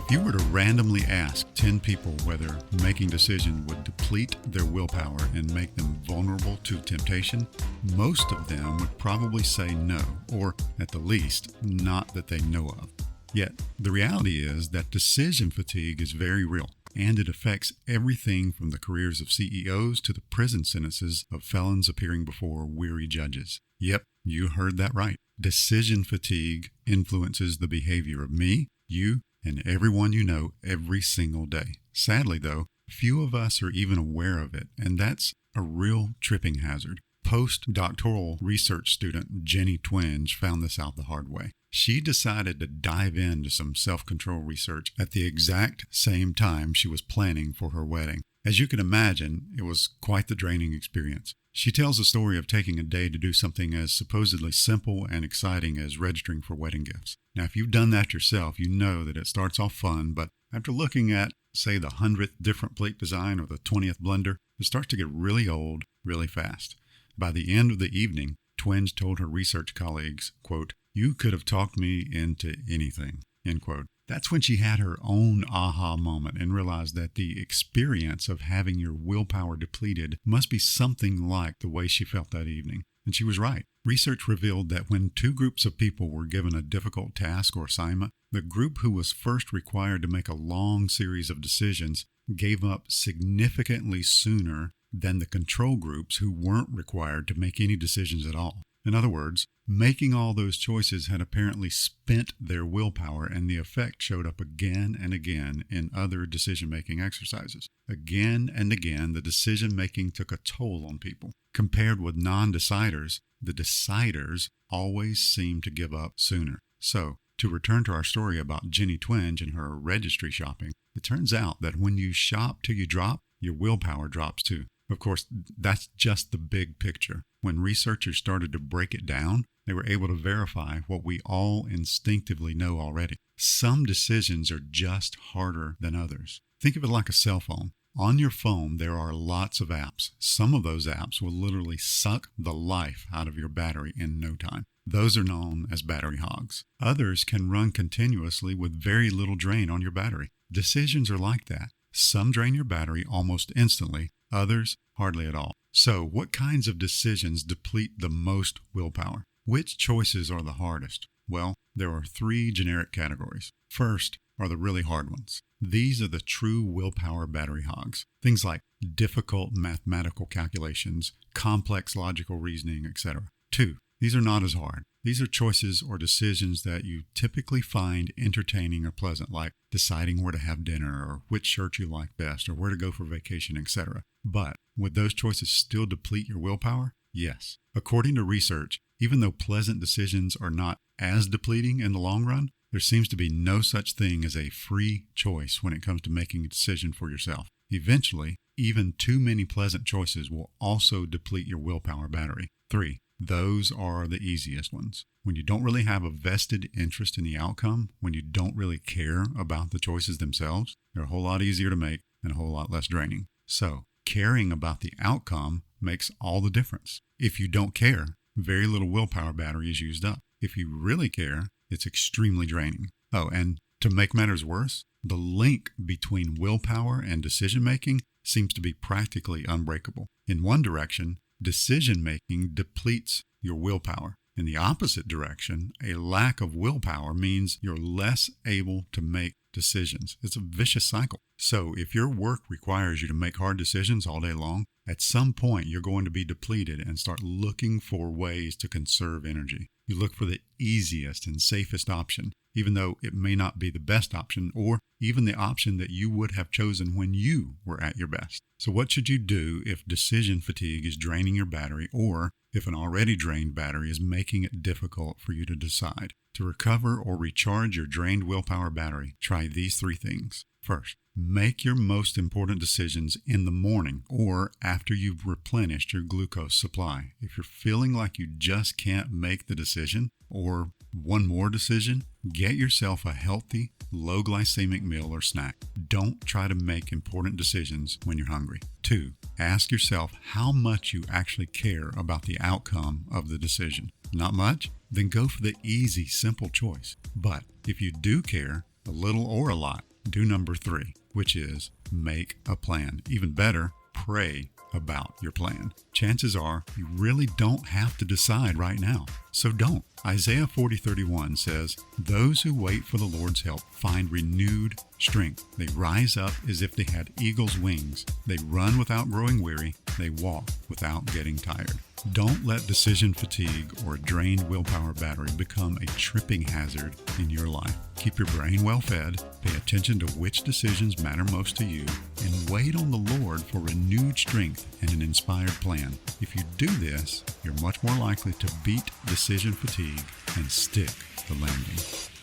If you were to randomly ask 10 people whether making decisions would deplete their willpower and make them vulnerable to temptation, most of them would probably say no, or at the least, not that they know of. Yet, the reality is that decision fatigue is very real, and it affects everything from the careers of CEOs to the prison sentences of felons appearing before weary judges. Yep, you heard that right. Decision fatigue influences the behavior of me, you, and everyone you know every single day. Sadly, though, few of us are even aware of it, and that's a real tripping hazard. Postdoctoral research student Jenny Twenge found this out the hard way. She decided to dive into some self-control research at the exact same time she was planning for her wedding. As you can imagine, it was quite the draining experience. She tells the story of taking a day to do something as supposedly simple and exciting as registering for wedding gifts. Now, if you've done that yourself, you know that it starts off fun, but after looking at, say, the 100th different plate design or the 20th blender, it starts to get really old really fast. By the end of the evening, Twenge told her research colleagues, quote, "You could have talked me into anything," end quote. That's when she had her own aha moment and realized that the experience of having your willpower depleted must be something like the way she felt that evening. And she was right. Research revealed that when two groups of people were given a difficult task or assignment, the group who was first required to make a long series of decisions gave up significantly sooner than the control groups who weren't required to make any decisions at all. In other words, making all those choices had apparently spent their willpower, and the effect showed up again and again in other decision-making exercises. Again and again, the decision-making took a toll on people. Compared with non-deciders, the deciders always seemed to give up sooner. So, to return to our story about Jenny Twenge and her registry shopping, it turns out that when you shop till you drop, your willpower drops too. Of course, that's just the big picture. When researchers started to break it down, they were able to verify what we all instinctively know already. Some decisions are just harder than others. Think of it like a cell phone. On your phone, there are lots of apps. Some of those apps will literally suck the life out of your battery in no time. Those are known as battery hogs. Others can run continuously with very little drain on your battery. Decisions are like that. Some drain your battery almost instantly, others hardly at all. So, what kinds of decisions deplete the most willpower? Which choices are the hardest? Well, there are three generic categories. First are the really hard ones. These are the true willpower battery hogs. Things like difficult mathematical calculations, complex logical reasoning, etc. Two, these are not as hard. These are choices or decisions that you typically find entertaining or pleasant, like deciding where to have dinner or which shirt you like best or where to go for vacation, etc. But would those choices still deplete your willpower? Yes. According to research, even though pleasant decisions are not as depleting in the long run, there seems to be no such thing as a free choice when it comes to making a decision for yourself. Eventually, even too many pleasant choices will also deplete your willpower battery. 3. Those are the easiest ones. When you don't really have a vested interest in the outcome, when you don't really care about the choices themselves, they're a whole lot easier to make and a whole lot less draining. So, caring about the outcome makes all the difference. If you don't care, very little willpower battery is used up. If you really care, it's extremely draining. Oh, and to make matters worse, the link between willpower and decision-making seems to be practically unbreakable. In one direction, decision-making depletes your willpower. In the opposite direction, a lack of willpower means you're less able to make decisions. It's a vicious cycle. So if your work requires you to make hard decisions all day long, at some point you're going to be depleted and start looking for ways to conserve energy. You look for the easiest and safest option, even though it may not be the best option or even the option that you would have chosen when you were at your best. So what should you do if decision fatigue is draining your battery or if an already drained battery is making it difficult for you to decide? To recover or recharge your drained willpower battery, try these three things. First, make your most important decisions in the morning or after you've replenished your glucose supply. If you're feeling like you just can't make the decision or one more decision, get yourself a healthy, low glycemic meal or snack. Don't try to make important decisions when you're hungry. 2, ask yourself how much you actually care about the outcome of the decision. Not much? Then go for the easy, simple choice. But if you do care, a little or a lot, do number 3, which is make a plan. Even better, pray about your plan. Chances are you really don't have to decide right now, so don't. Isaiah 40:31 says, "Those who wait for the Lord's help find renewed strength. They rise up as if they had eagle's wings. They run without growing weary. They walk without getting tired." Don't let decision fatigue or a drained willpower battery become a tripping hazard in your life. Keep your brain well fed, pay attention to which decisions matter most to you, and wait on the Lord for renewed strength and an inspired plan. If you do this, you're much more likely to beat decision fatigue and stick the landing.